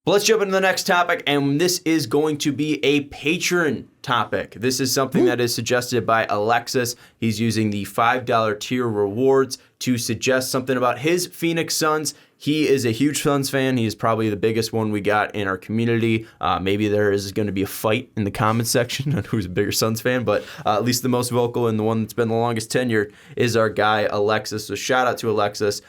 But let's jump into the next topic, and this is going to be a patron topic. This is something that is suggested by Alexis. He's using the $5 tier rewards to suggest something about his Phoenix Suns. He is a huge Suns fan. He is probably the biggest one we got in our community. Maybe there is going to be a fight in the comments section on who's a bigger Suns fan, but at least the most vocal and the one that's been the longest tenured is our guy Alexis. So shout out to Alexis.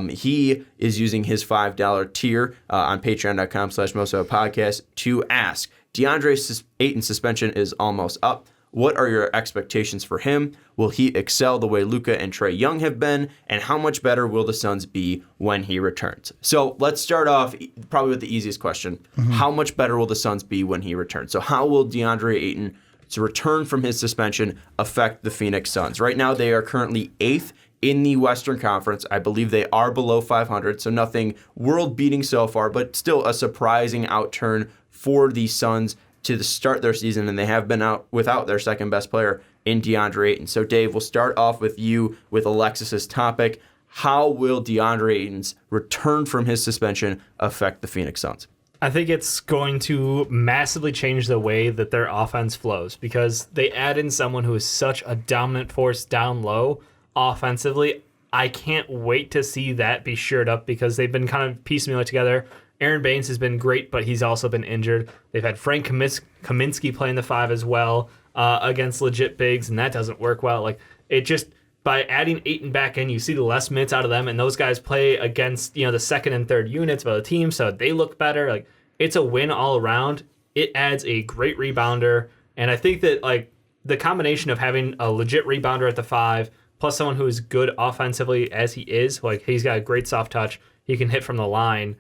He is using his $5 tier on patreon.com/mostofapodcast to ask, DeAndre Ayton suspension is almost up. What are your expectations for him? Will he excel the way Luka and Trey Young have been? And how much better will the Suns be when he returns? So let's start off probably with the easiest question. How much better will the Suns be when he returns? So how will DeAndre Ayton, to return from his suspension, affect the Phoenix Suns? Right now they are currently 8th in the Western Conference. I believe they are below 500, so nothing world-beating so far, but still a surprising outturn for the Suns to start their season, and they have been out without their second best player in DeAndre Ayton. So Dave, we'll start off with you with Alexis's topic. How will DeAndre Ayton's return from his suspension affect the Phoenix Suns? I think it's going to massively change the way that their offense flows because they add in someone who is such a dominant force down low offensively. I can't wait to see that be shored up because they've been kind of piecemeal together. Aaron Baines has been great, but he's also been injured. They've had Frank Kaminsky playing the 5 as well against legit bigs, and that doesn't work well. Like it just by adding Ayton back in, you see the less minutes out of them, and those guys play against the second and third units of the team, so they look better. Like it's a win all around. It adds a great rebounder, and I think that like the combination of having a legit rebounder at the 5 plus someone who is good offensively as he is, like he's got a great soft touch, he can hit from the line.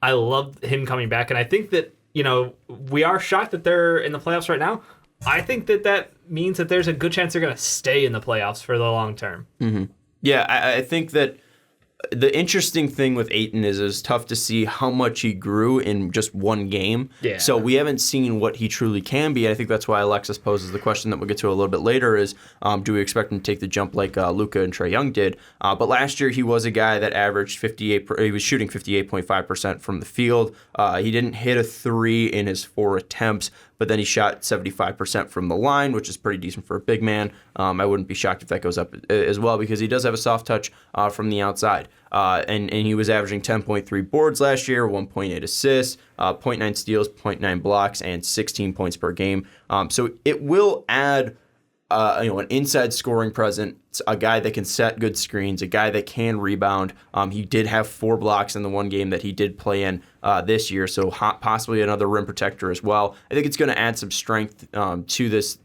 I love him coming back, and I think that, we are shocked that they're in the playoffs right now. I think that means that there's a good chance they're going to stay in the playoffs for the long term. Mm-hmm. Yeah, I think that the interesting thing with Ayton is it's tough to see how much he grew in just one game. Yeah. So we haven't seen what he truly can be. I think that's why Alexis poses the question that we'll get to a little bit later is, do we expect him to take the jump like Luka and Trey Young did? But last year he was a guy that averaged he was shooting 58.5% from the field. He didn't hit a 3 in his 4 attempts, but then he shot 75% from the line, which is pretty decent for a big man. I wouldn't be shocked if that goes up as well because he does have a soft touch from the outside. And he was averaging 10.3 boards last year, 1.8 assists, 0.9 steals, 0.9 blocks, and 16 points per game. So it will add an inside scoring presence, a guy that can set good screens, a guy that can rebound. He did have 4 blocks in the one game that he did play in this year, so possibly another rim protector as well. I think it's going to add some strength to this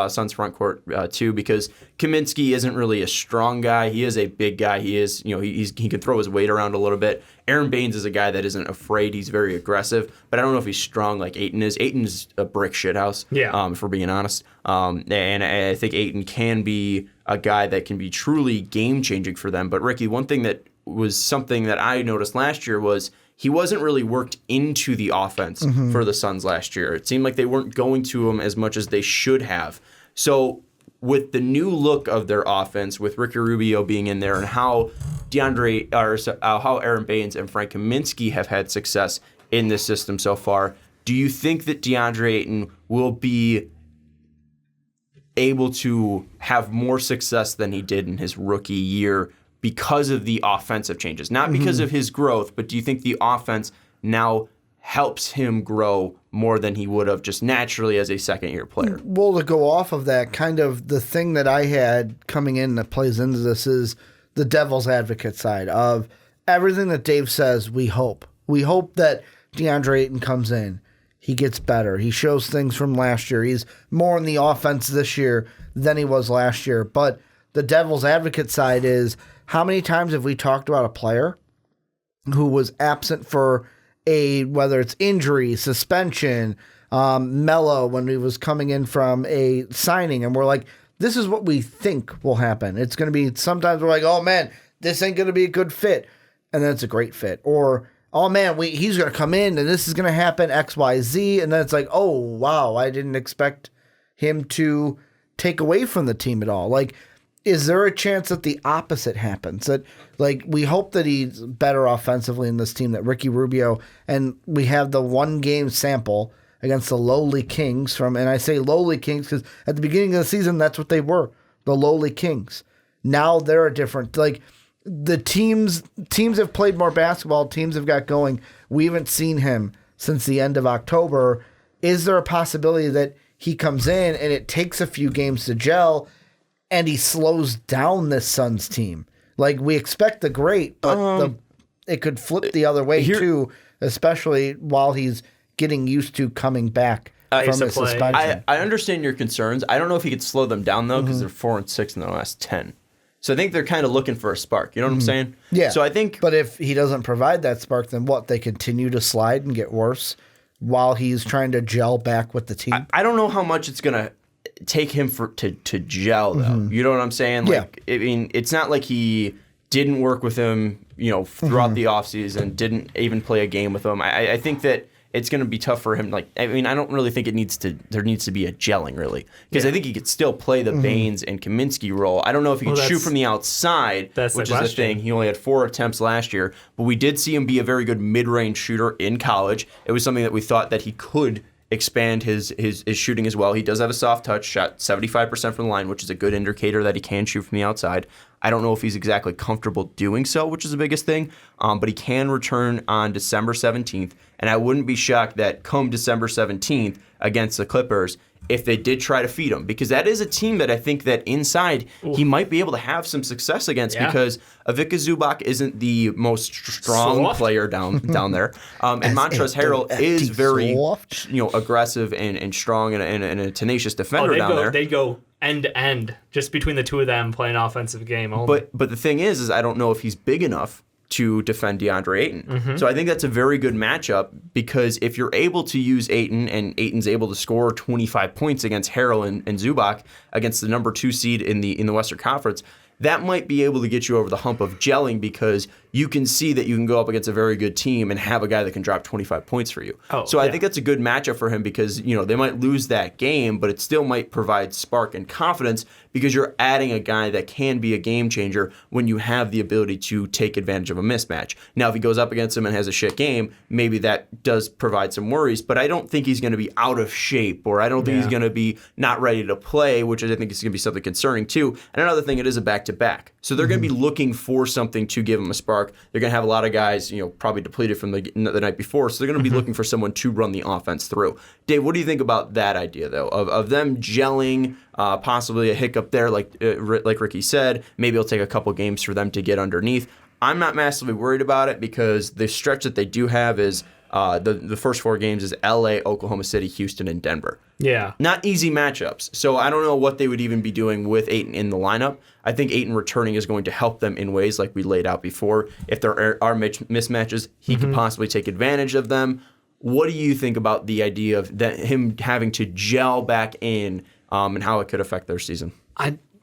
Suns front court too, because Kaminsky isn't really a strong guy. He is a big guy. He is, he can throw his weight around a little bit. Aaron Baines is a guy that isn't afraid. He's very aggressive, but I don't know if he's strong like Ayton is. Ayton's a brick shithouse, if we're being honest. And I think Ayton can be a guy that can be truly game-changing for them. But Ricky, one thing that was something that I noticed last year was he wasn't really worked into the offense for the Suns last year. It seemed like they weren't going to him as much as they should have. So with the new look of their offense, with Ricky Rubio being in there and how how Aaron Baines and Frank Kaminsky have had success in this system so far, do you think that DeAndre Ayton will be able to have more success than he did in his rookie year because of the offensive changes? Not because of his growth, but do you think the offense now helps him grow more than he would have just naturally as a second-year player? Well, to go off of that, kind of the thing that I had coming in that plays into this is the devil's advocate side of everything that Dave says. We hope that DeAndre Ayton comes in, he gets better, he shows things from last year, he's more in the offense this year than he was last year. But the devil's advocate side is, how many times have we talked about a player who was absent for whether it's injury, suspension, Melo when he was coming in from a signing, and we're like, this is what we think will happen. It's going to be, sometimes we're like, oh man, this ain't going to be a good fit. And then it's a great fit. Or, oh man, he's going to come in and this is going to happen, X, Y, Z. And then it's like, oh wow, I didn't expect him to take away from the team at all. Like, is there a chance that the opposite happens? That, like, we hope that he's better offensively in this team, that Ricky Rubio, and we have the 1-game sample against the lowly Kings and I say lowly Kings because at the beginning of the season, that's what they were, the lowly Kings. Now they're a different, like, the teams have played more basketball, teams have got going. We haven't seen him since the end of October. Is there a possibility that he comes in and it takes a few games to gel and he slows down this Suns team? Like, we expect the great, but it could flip the other way too, especially while he's getting used to coming back from his suspension. I understand your concerns. I don't know if he could slow them down, though, because they're 4-6 in the last 10. So I think they're kind of looking for a spark. You know what I'm saying? Yeah. So I think, but if he doesn't provide that spark, then what? They continue to slide and get worse while he's trying to gel back with the team. I don't know how much it's gonna take him to gel, though. You know what I'm saying? Like, I mean, it's not like he didn't work with him, throughout the offseason, didn't even play a game with him. I think that it's going to be tough for him. Like, I mean, I don't really think there needs to be a gelling, really. Because I think he could still play the Baines and Kaminsky role. I don't know if he could shoot from the outside, which is the thing. He only had 4 attempts last year. But we did see him be a very good mid-range shooter in college. It was something that we thought that he could expand his shooting as well. He does have a soft touch, shot 75% from the line, which is a good indicator that he can shoot from the outside. I don't know if he's exactly comfortable doing so, which is the biggest thing, but he can return on December 17th, and I wouldn't be shocked that come December 17th against the Clippers, if they did try to feed him, because that is a team that I think that inside he might be able to have some success against, because Ivica Zubac isn't the most strong player down there, and Montrezl Harrell is very aggressive and strong and a tenacious defender down there. They go end to end just between the two of them playing offensive game only. But the thing is I don't know if he's big enough to defend DeAndre Ayton. So I think that's a very good matchup, because if you're able to use Ayton and Ayton's able to score 25 points against Harrell and Zubac against the number 2 seed in the Western Conference, that might be able to get you over the hump of gelling, because you can see that you can go up against a very good team and have a guy that can drop 25 points for you. I think that's a good matchup for him, because they might lose that game, but it still might provide spark and confidence, because you're adding a guy that can be a game changer when you have the ability to take advantage of a mismatch. Now, if he goes up against him and has a shit game, maybe that does provide some worries, but I don't think he's going to be out of shape, or I don't think he's going to be not ready to play, which I think is going to be something concerning too. And another thing, it is a back-to-back. So they're going to be looking for something to give him a spark. They're going to have a lot of guys, probably depleted from the night before, so they're going to be looking for someone to run the offense through. Dave, what do you think about that idea, though, of them gelling, possibly a hiccup there, like Ricky said? Maybe it'll take a couple games for them to get underneath. I'm not massively worried about it, because the stretch that they do have is the first 4 games is LA, Oklahoma City, Houston, and Denver. Yeah. Not easy matchups. So I don't know what they would even be doing with Ayton in the lineup. I think Ayton returning is going to help them in ways like we laid out before. If there are mismatches, he could possibly take advantage of them. What do you think about the idea of him having to gel back in, and how it could affect their season?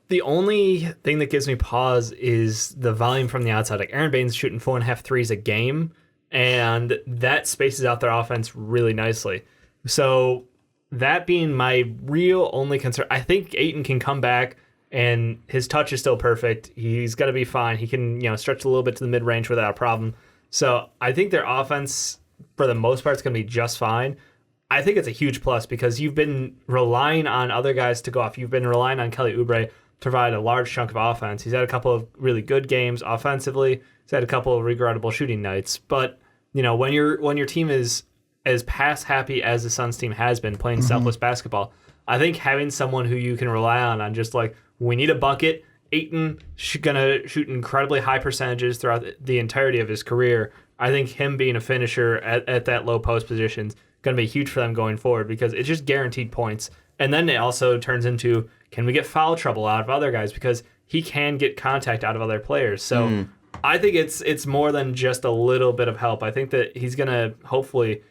The only thing that gives me pause is the volume from the outside. Like, Aaron Baines shooting 4.5 threes a game, and that spaces out their offense really nicely. So that being my real only concern, I think Ayton can come back, and his touch is still perfect. He's going to be fine. He can stretch a little bit to the mid-range without a problem. So I think their offense, for the most part, is going to be just fine. I think it's a huge plus, because you've been relying on other guys to go off. You've been relying on Kelly Oubre to provide a large chunk of offense. He's had a couple of really good games offensively. He's had a couple of regrettable shooting nights. But when your team is as pass happy as the Suns team has been playing selfless basketball, I think having someone who you can rely on just like, we need a bucket. Ayton gonna shoot incredibly high percentages throughout the entirety of his career. I think him being a finisher at that low post position is going to be huge for them going forward, because it's just guaranteed points. And then it also turns into, can we get foul trouble out of other guys, because he can get contact out of other players. So I think it's more than just a little bit of help. I think that he's going to hopefully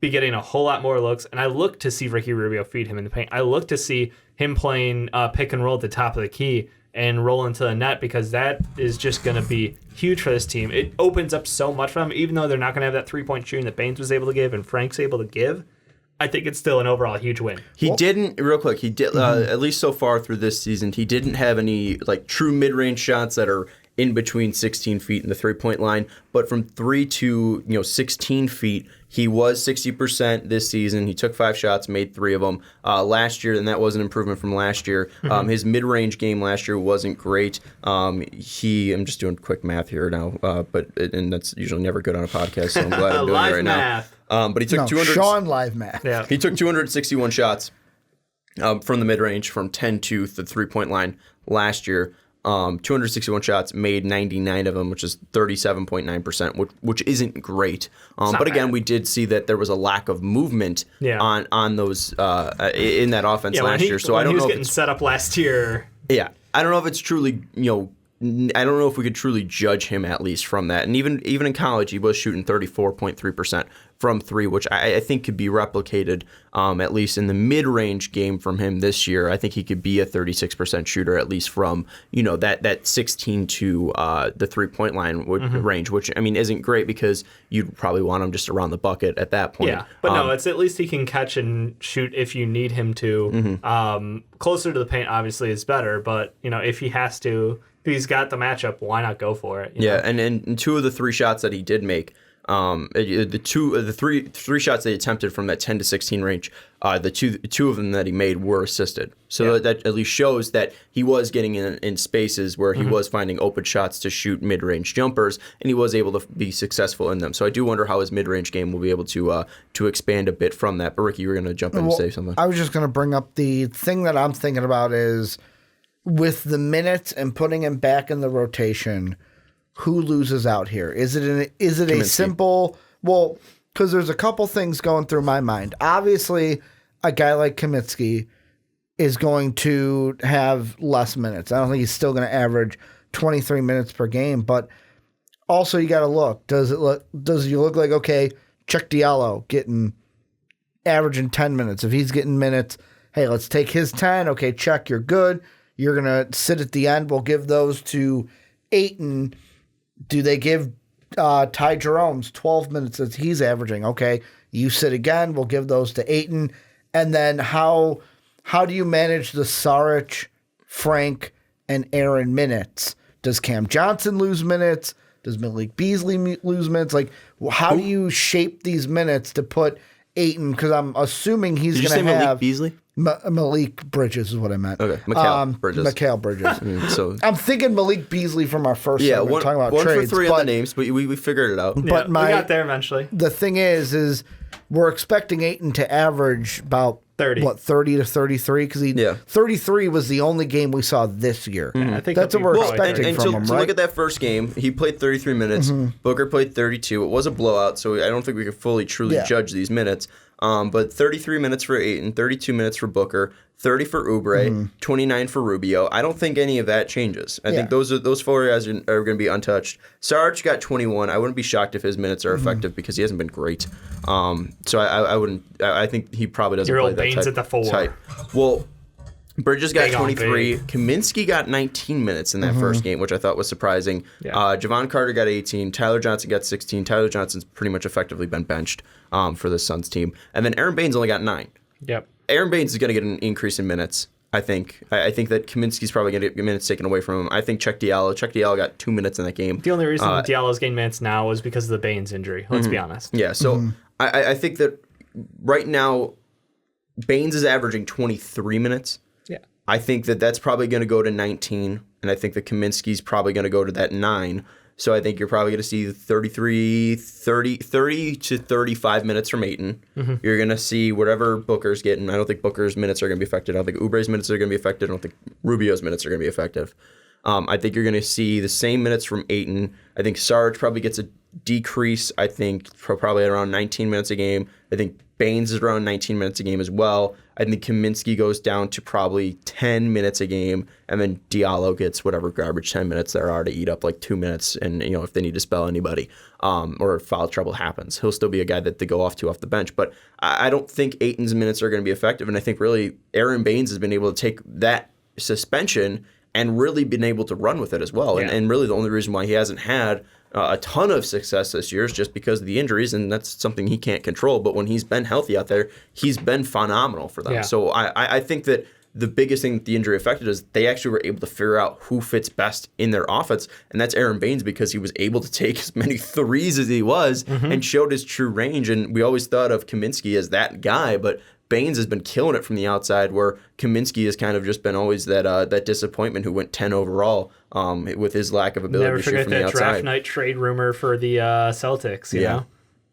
be getting a whole lot more looks. And I look to see Ricky Rubio feed him in the paint. I look to see him playing pick and roll at the top of the key and roll into the net, because that is just going to be huge for this team. It opens up so much for them, even though they're not going to have that 3-point shooting that Baines was able to give and Frank's able to give. I think it's still an overall huge win. He didn't, real quick, he did, at least so far through this season, he didn't have any like true mid-range shots that are in between 16 feet and the three-point line. But from 3 to 16 feet, he was 60% this season. He took 5 shots, made 3 of them. Last year, and that was an improvement from last year. His mid-range game last year wasn't great. I'm just doing quick math here now, and that's usually never good on a podcast, so I'm glad I'm doing it right math. now. But he took 200. Sean live math. Yeah. He took 261 shots from the mid-range from 10 to the three-point line last year. 261 shots, made 99 of them, which is 37.9%, which isn't great. But again, bad. we did see that there was a lack of movement on those in that offense last year. So I don't know if getting set up last year. Yeah, I don't know if it's truly I don't know if we could truly judge him at least from that. And even in college, he was shooting 34.3% from 3, which I think could be replicated at least in the mid-range game from him this year. I think he could be a 36% shooter at least from that 16 to the three-point line range, which I mean isn't great because you'd probably want him just around the bucket at that point. Yeah, but no, it's at least he can catch and shoot if you need him to. Closer to the paint obviously is better, but if he has to. If he's got the matchup, why not go for it? Yeah, and 2 of the 3 shots that he did make, the three shots they attempted from that 10 to 16 range, the two of them that he made were assisted. So that at least shows that he was getting in spaces where he was finding open shots to shoot mid-range jumpers, and he was able to be successful in them. So I do wonder how his mid-range game will be able to expand a bit from that. But Ricky, you were going to jump in and say something. I was just going to bring up the thing that I'm thinking about is with the minutes and putting him back in the rotation, who loses out here? Is it a simple? Well, because there's a couple things going through my mind. Obviously, a guy like Kaminsky is going to have less minutes. I don't think he's still going to average 23 minutes per game, but also you got to look. Does it look like okay? Chuck Diallo averaging 10 minutes. If he's getting minutes, hey, let's take his 10. Okay, Chuck, you're good. You're going to sit at the end. We'll give those to Ayton. Do they give Ty Jerome's 12 minutes that he's averaging? Okay, you sit again. We'll give those to Ayton. And then how do you manage the Saric, Frank, and Aaron minutes? Does Cam Johnson lose minutes? Does Malik Beasley lose minutes? Like, how do you shape these minutes to put Ayton? Because I'm assuming he's going to have Malik Beasley? Malik Bridges is what I meant. Okay, Mikal Bridges. So I'm thinking Malik Beasley from our first. Yeah, talking about one trades, for 3 on the names, but we figured it out. But we got there eventually. The thing is we're expecting Ayton to average about 30 to 33 because 33 was the only game we saw this year. I think that's what we're expecting from him. To look at that first game, he played 33 minutes. Booker played 32. It was a blowout, so I don't think we could fully truly judge these minutes. But 33 minutes for Ayton, 32 minutes for Booker, 30 for Oubre, 29 for Rubio. I don't think any of that changes. I think those 4 guys are going to be untouched. Sarge got 21. I wouldn't be shocked if his minutes are effective because he hasn't been great. So I wouldn't. I think he probably doesn't play that Baines at the 4. Type. Well, Bridges got 23. Kaminsky got 19 minutes in that first game, which I thought was surprising. Yeah. Javon Carter got 18. Tyler Johnson got 16. Tyler Johnson's pretty much effectively been benched for the Suns team. And then Aaron Baines only got 9. Yep. Aaron Baines is going to get an increase in minutes, I think. I think that Kaminsky's probably going to get minutes taken away from him. I think Chuck Diallo got 2 minutes in that game. The only reason Diallo's getting minutes now is because of the Baines injury. Let's be honest. Yeah, so I think that right now Baines is averaging 23 minutes. Yeah. I think that that's probably going to go to 19, and I think that Kaminsky's probably going to go to that 9. So I think you're probably going to see 30 to 35 minutes from Ayton. You're going to see whatever Booker's getting. I don't think Booker's minutes are going to be affected. I don't think Oubre's minutes are going to be affected. I don't think Rubio's minutes are going to be effective. I think you're going to see the same minutes from Ayton. I think Sarge probably gets a decrease. I think probably around 19 minutes a game. I think Baines is around 19 minutes a game as well. I think Kaminsky goes down to probably 10 minutes a game, and then Diallo gets whatever garbage 10 minutes there are to eat up like 2 minutes, and if they need to spell anybody or if foul trouble happens, he'll still be a guy that they go off the bench. But I don't think Ayton's minutes are going to be effective, and I think really Aaron Baines has been able to take that suspension and really been able to run with it as well. Yeah. And really the only reason why he hasn't had a ton of success this year is just because of the injuries, and that's something he can't control. But when he's been healthy out there, he's been phenomenal for them. Yeah. So I think that the biggest thing that the injury affected is they actually were able to figure out who fits best in their offense, and that's Aaron Baines, because he was able to take as many threes as he was and showed his true range. And we always thought of Kaminsky as that guy, but Baines has been killing it from the outside, where Kaminsky has kind of just been always that disappointment who went 10 overall with his lack of ability to shoot from the outside. Never forget that draft night trade rumor for the Celtics, you know?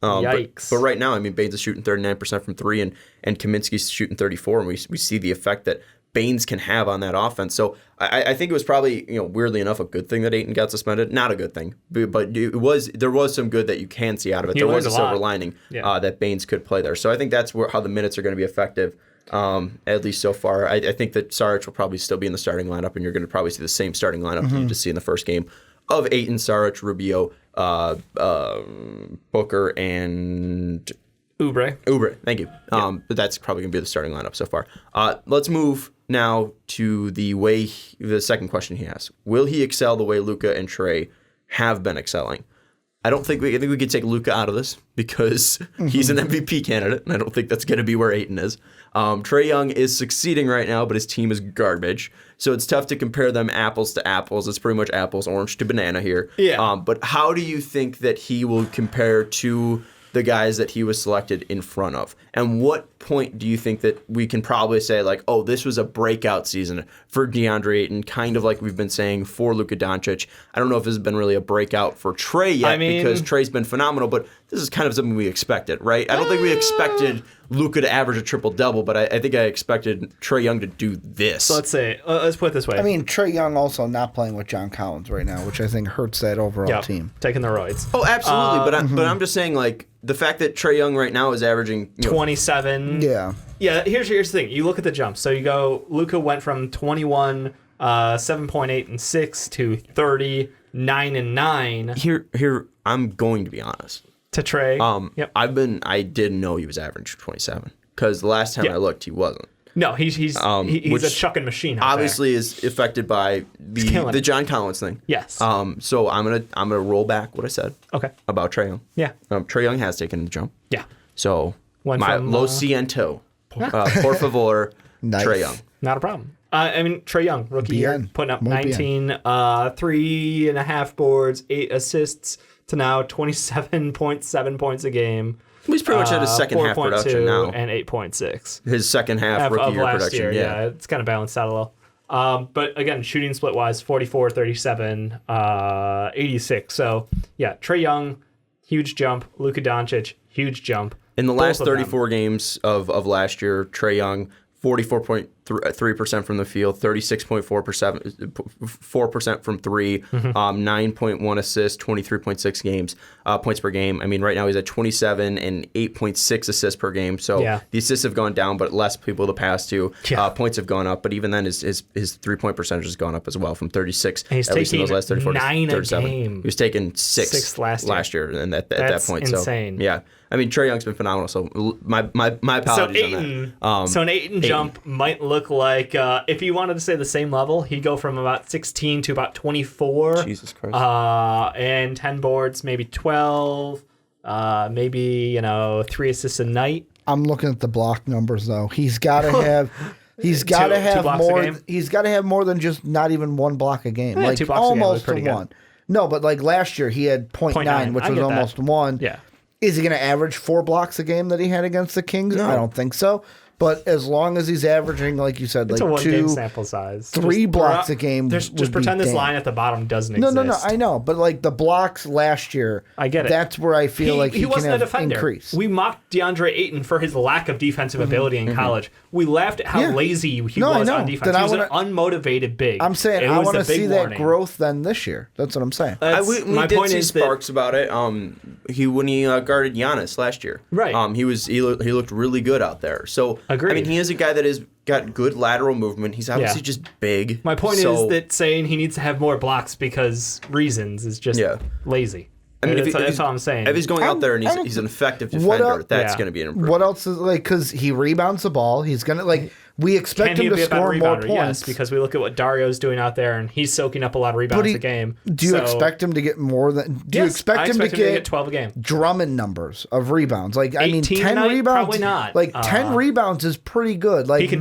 Yikes. But right now, I mean, Baines is shooting 39% from three, and Kaminsky's shooting 34%, and we see the effect that Baines can have on that offense. So I think it was probably, weirdly enough, a good thing that Ayton got suspended. Not a good thing, but there was some good that you can see out of it. There was a silver lining that Baines could play there. So I think that's how the minutes are going to be effective, at least so far. I think that Saric will probably still be in the starting lineup, and you're going to probably see the same starting lineup you just see in the first game of Ayton, Saric, Rubio, Booker, and Oubre, thank you. But that's probably going to be the starting lineup so far. Let's move now to the second question he asked. Will he excel the way Luka and Trey have been excelling? I think we could take Luka out of this because he's an MVP candidate, and I don't think that's going to be where Ayton is. Trey Young is succeeding right now, but his team is garbage. So it's tough to compare them apples to apples. It's pretty much apples, orange to banana here. Yeah. But how do you think that he will compare to the guys that he was selected in front of? And what point do you think that we can probably say, like, oh, this was a breakout season for DeAndre Ayton, kind of like we've been saying for Luka Doncic? I don't know if this has been really a breakout for Trey yet, because Trey's been phenomenal, but this is kind of something we expected, right? I don't think we expected Luka to average a triple-double, but I think I expected Trey Young to do this. So let's put it this way. I mean, Trey Young also not playing with John Collins right now, which I think hurts that overall team. Taking the roids. Oh, absolutely. But I'm just saying, like, the fact that Trey Young right now is averaging 27. Yeah. Yeah, here's the thing. You look at the jumps. So you go, Luka went from 21, 7.8 and 6 to 30, 9 and 9. Here, I'm going to be honest. To Trey. I didn't know he was averaging 27, because the last time I looked, he wasn't. No, he's a chucking machine. Obviously, is affected by the John Collins thing. Yes. So I'm gonna roll back what I said. Okay. About Trey Young. Yeah. Trey Young has taken the jump. Yeah. So lo siento, por favor, nice. Trey Young. Not a problem. I mean, Trey Young, rookie year, putting up 19, 3.5 boards, 8 assists to now 27.7 points a game. He's pretty much at his second half production now. And 8.6. His second half rookie year production. Yeah, it's kind of balanced out a little. But again, shooting split wise, 44, 37, 86. So yeah, Trey Young, huge jump. Luka Doncic, huge jump. In the last 34 games of last year, Trey Young, 44.3% from the field, 36.4% from three, 9.1 assists, 23.6 points per game. I mean, right now he's at 27 and 8.6 assists per game. So the assists have gone down, but less people to pass to. Points have gone up, but even then his 3-point percentage has gone up as well from 36. And he's at least in those last 34 9 to 37. A game. He was taking six last year, and at that point, insane. So yeah. I mean, Trey Young's been phenomenal, so my apologies on that. So an Ayton jump might look like, if he wanted to stay the same level, he'd go from about 16 to about 24. Jesus Christ. And 10 boards, maybe 12, maybe, 3 assists a night. I'm looking at the block numbers, though. He's got to have... He's got to have more. He's got to have more than just not even one block a game. Yeah, like 2 blocks almost a game to one. No, but like last year he had 0.9, which was almost 1. Yeah. Is he going to average 4 blocks a game that he had against the Kings? No. I don't think so. But as long as he's averaging, like you said, it's like a 1 game 2, sample size. 3 blocks a game. Just pretend this line at the bottom doesn't exist. No, I know. But like the blocks last year, I get it. That's where I feel like he can have increase. We mocked DeAndre Ayton for his lack of defensive ability in college. We laughed at how lazy he was on defense. He was an unmotivated big. I'm saying I want to see that growth then this year. That's what I'm saying. We did see sparks about it. When he guarded Giannis last year, right? He looked really good out there. So agreed. I mean, he is a guy that has got good lateral movement. He's obviously just big. My point is that saying he needs to have more blocks because reasons is just lazy. I mean, that's all I'm saying. If he's going out there and he's an effective defender, that's going to be an improvement. What else is because he rebounds the ball. He's going to We expect him to score more points. Yes, because we look at what Dario's doing out there, and he's soaking up a lot of rebounds a game. Do you expect him to get more than? Do you expect him to get 12 a game? Drummond numbers of rebounds? Like, I mean, 10 tonight? rebounds. Probably not. Like 10 rebounds is pretty good. Like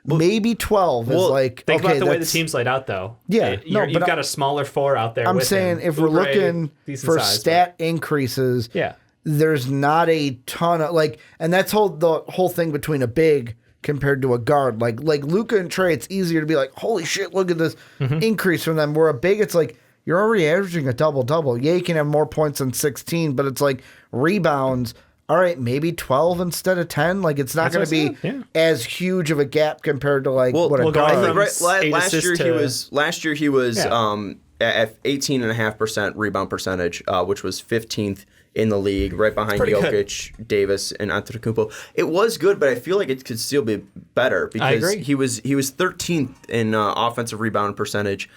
maybe 12 is like. Think okay, about the way the team's laid out, though. Yeah, you've got a smaller 4 out there. I'm with saying him. if we're Oubre, looking for size, stat increases, there's not a ton of like, and that's the whole thing between a big compared to a guard. Like Luka and Trey, it's easier to be like, holy shit, look at this increase from them. Where a big, it's like you're already averaging a double-double. Yeah, you can have more points than 16, but it's like rebounds. All right, maybe 12 instead of 10. Like, it's not going to be as huge of a gap compared to like what a guard. Last year he was at 18.5% rebound percentage, which was 15th in the league, right behind Jokic, Davis, and Antetokounmpo. It was good, but I feel like it could still be better because he was 13th in offensive rebound percentage,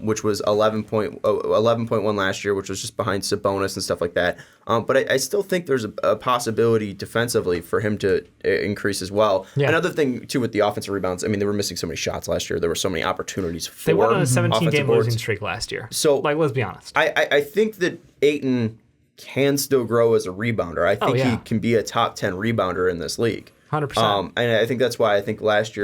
which was 11.1 last year, which was just behind Sabonis and stuff like that. But I still think there's a possibility defensively for him to increase as well. Yeah. Another thing, too, with the offensive rebounds, I mean, they were missing so many shots last year. There were so many opportunities for They went on a 17-game losing streak last year. So, like, let's be honest. I think that Ayton can still grow as a rebounder. I think he can be a top 10 rebounder in this league. 100%. And I think that's why I think last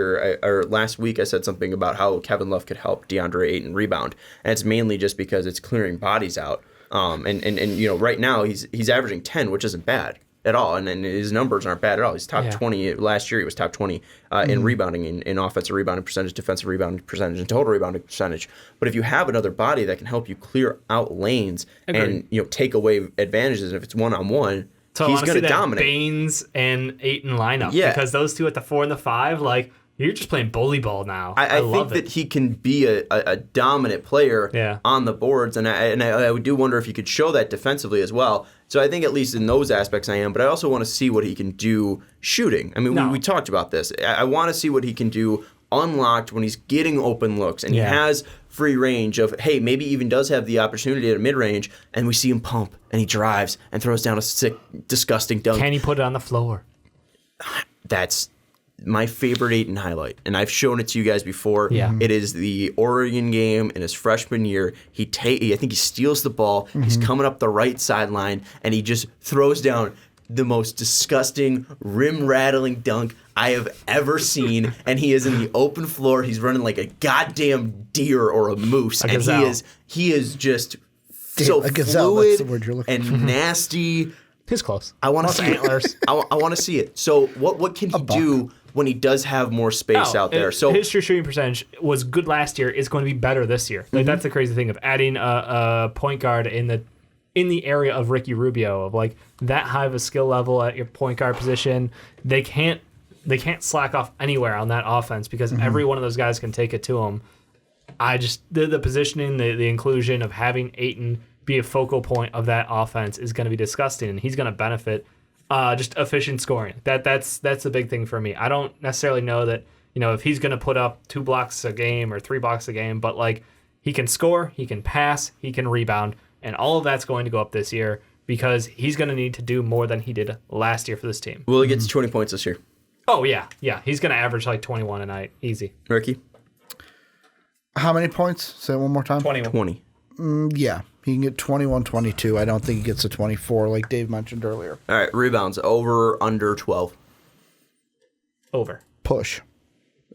week I said something about how Kevin Love could help DeAndre Ayton rebound, and it's mainly just because it's clearing bodies out. And you know, right now he's averaging 10, which isn't bad at all, and his numbers aren't bad at all. He's top 20 last year. He was top 20 in rebounding, in offensive rebounding percentage, defensive rebounding percentage, and total rebounding percentage. But if you have another body that can help you clear out lanes and take away advantages, and if it's one-on-one, he's going to dominate. Baines and Ayton lineup, because those two at the 4 and the 5, like, you're just playing bully ball now. I think that he can be a dominant player on the boards, and I do wonder if he could show that defensively as well. So I think at least in those aspects I am, but I also want to see what he can do shooting. I mean, we talked about this. I want to see what he can do unlocked when he's getting open looks, and he has free range of, hey, maybe even does have the opportunity at a mid-range, and we see him pump, and he drives, and throws down a sick, disgusting dunk. Can he put it on the floor? That's my favorite Ayton highlight, and I've shown it to you guys before. Yeah. It is the Oregon game in his freshman year. I think he steals the ball. He's coming up the right sideline, and he just throws down the most disgusting, rim-rattling dunk I have ever seen, and he is in the open floor. He's running like a goddamn deer or a moose, and he is just so fluid and nasty. He's close. I want to see antlers. I want to see it. So what can he do when he does have more space out there? So his true shooting percentage was good last year. It's going to be better this year. Like, that's the crazy thing of adding a point guard in the area of Ricky Rubio, of like that high of a skill level at your point guard position. They can't slack off anywhere on that offense because every one of those guys can take it to him. The positioning, the inclusion of having Ayton be a focal point of that offense is going to be disgusting, and he's going to benefit just efficient scoring. That's the big thing for me. I don't necessarily know that, if he's going to put up 2 blocks a game or 3 blocks a game, but like, he can score, he can pass, he can rebound, and all of that's going to go up this year because he's going to need to do more than he did last year for this team. Will he get to 20 points this year? Oh, yeah. He's going to average like 21 a night. Easy. Ricky? How many points? Say it one more time. 20. Yeah. He can get 21, 22. I don't think he gets to 24 like Dave mentioned earlier. All right. Rebounds. Over, under 12. Over. Push.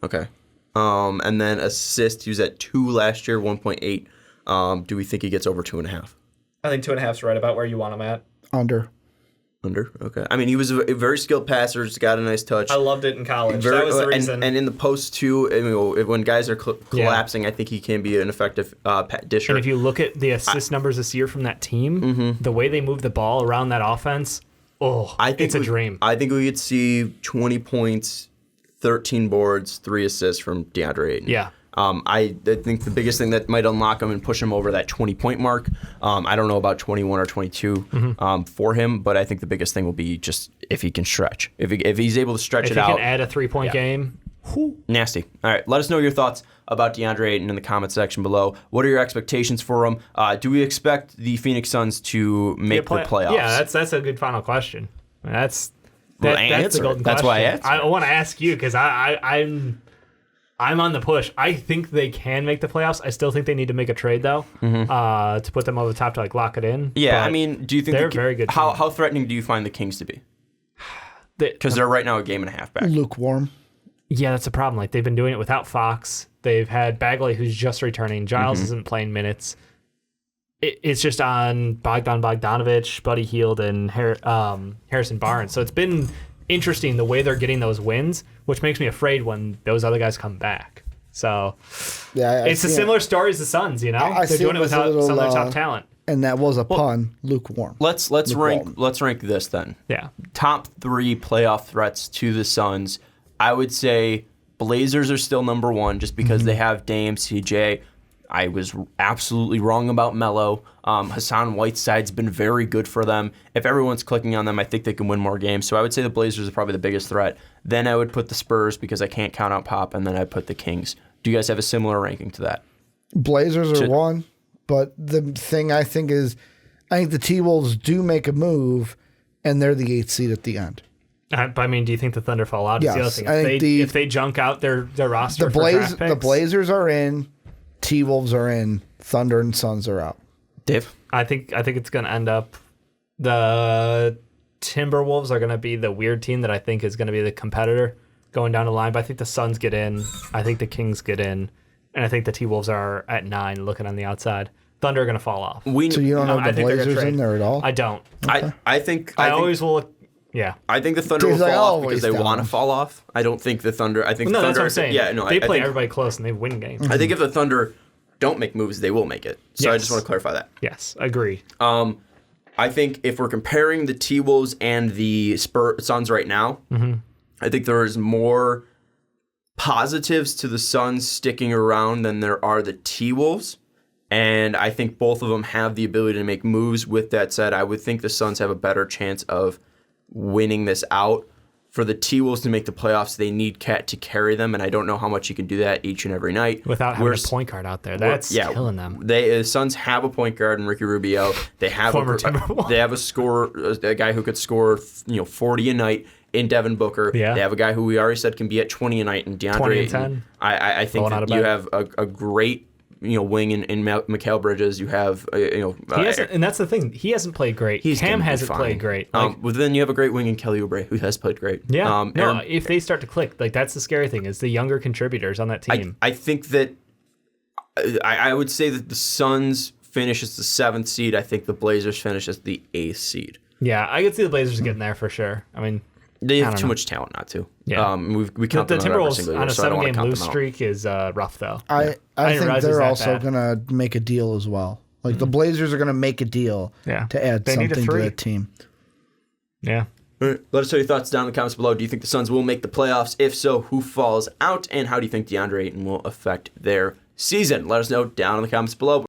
Okay. And then assist. He was at 2 last year, 1.8. Do we think he gets over 2.5? I think 2.5 is right about where you want him at. Under. Okay. I mean, he was a very skilled passer. He's got a nice touch. I loved it in college. That was the reason. And in the post, too, I mean, when guys are collapsing, I think he can be an effective disher. And if you look at the assist numbers this year from that team, the way they move the ball around that offense, it's a dream. I think we could see 20 points, 13 boards, 3 assists from DeAndre Ayton. Yeah. I think the biggest thing that might unlock him and push him over that 20-point mark, I don't know about 21 or 22 for him, but I think the biggest thing will be just if he can stretch. If he's able to stretch it out. If he can add a 3-point game. Nasty. All right, let us know your thoughts about DeAndre Ayton in the comment section below. What are your expectations for him? Do we expect the Phoenix Suns to make the playoffs? Yeah, that's a good final question. That's the golden That's question. why I asked. I want to ask you because I'm on the push. I think they can make the playoffs. I still think they need to make a trade though, to put them over the top to like lock it in. Yeah, But I mean, do you think they're very good? How threatening do you find the Kings to be? Because they're right now a game and a half back. Lukewarm. Yeah, that's a problem. Like they've been doing it without Fox. They've had Bagley, who's just returning. Giles isn't playing minutes. It's just on Bogdanovich, Buddy Hield, and Harrison Barnes. So it's been interesting the way they're getting those wins, which makes me afraid when those other guys come back. So Yeah, it's a similar story as the Suns. You know, I they're see doing it it as a without little, some of their top talent. And that was a pun. Lukewarm. Let's rank this then. Yeah, Top 3 playoff threats to the Suns. I would say Blazers are still number 1 just because they have Dame, CJ. I was absolutely wrong about Melo. Hassan Whiteside's been very good for them. If everyone's clicking on them, I think they can win more games. So I would say the Blazers are probably the biggest threat. Then I would put the Spurs because I can't count out Pop, and then I'd put the Kings. Do you guys have a similar ranking to that? Blazers are 1, but the thing I think is, I think the T-Wolves do make a move, and they're the 8th seed at the end. I mean, do you think the Thunder fall out? Yes, The other thing. I think If they junk out their roster for draft picks, The Blazers are in, T-Wolves are in, Thunder and Suns are out. Dave? I think it's going to end up the Timberwolves are going to be the weird team that I think is going to be the competitor going down the line. But I think the Suns get in. I think the Kings get in. And I think the T-Wolves are at 9 looking on the outside. Thunder are going to fall off. So you don't have the Blazers in there at all? I don't. I think always will look. Yeah. I think the Thunder will Dave's fall like, off because they want to fall off. I don't think the Thunder. I think No, the that's Thunder. what I'm saying. Yeah, no, they play I think, everybody close and they win games. I think if the Thunder don't make moves, they will make it. So I Yes. just want to clarify that. Yes, agree. I think if we're comparing the T-Wolves and the Suns right now, I think there is more positives to the Suns sticking around than there are the T-Wolves. And I think both of them have the ability to make moves. With that said, I would think the Suns have a better chance of winning this out. For the T-Wolves to make the playoffs, they need Cat to carry them, and I don't know how much you can do that each and every night. Without having a point guard out there. That's killing them. The Suns have a point guard in Ricky Rubio. They have a scorer, a guy who could score 40 a night in Devin Booker. Yeah. They have a guy who we already said can be at 20 a night in DeAndre 20 and Ayton. 10. I think that you have a great wing in Mikal Bridges. You have he hasn't, and that's the thing. He hasn't played great. Cam hasn't played great. Well, then you have a great wing in Kelly Oubre who has played great. Yeah. If they start to click, like that's the scary thing is the younger contributors on that team. I think that I would say that the Suns finish as the 7th seed. I think the Blazers finish as the 8th seed. Yeah, I could see the Blazers getting there for sure. I mean, they have too much talent not to. Yeah. We count the them every Timberwolves single on year, a so I don't want to 7-game count lose them out. streak is rough though. I think they're also going to make a deal as well. Like the Blazers are going to make a deal to add something to that team. Yeah. All right, let us know your thoughts down in the comments below. Do you think the Suns will make the playoffs? If so, who falls out? And how do you think DeAndre Ayton will affect their season? Let us know down in the comments below.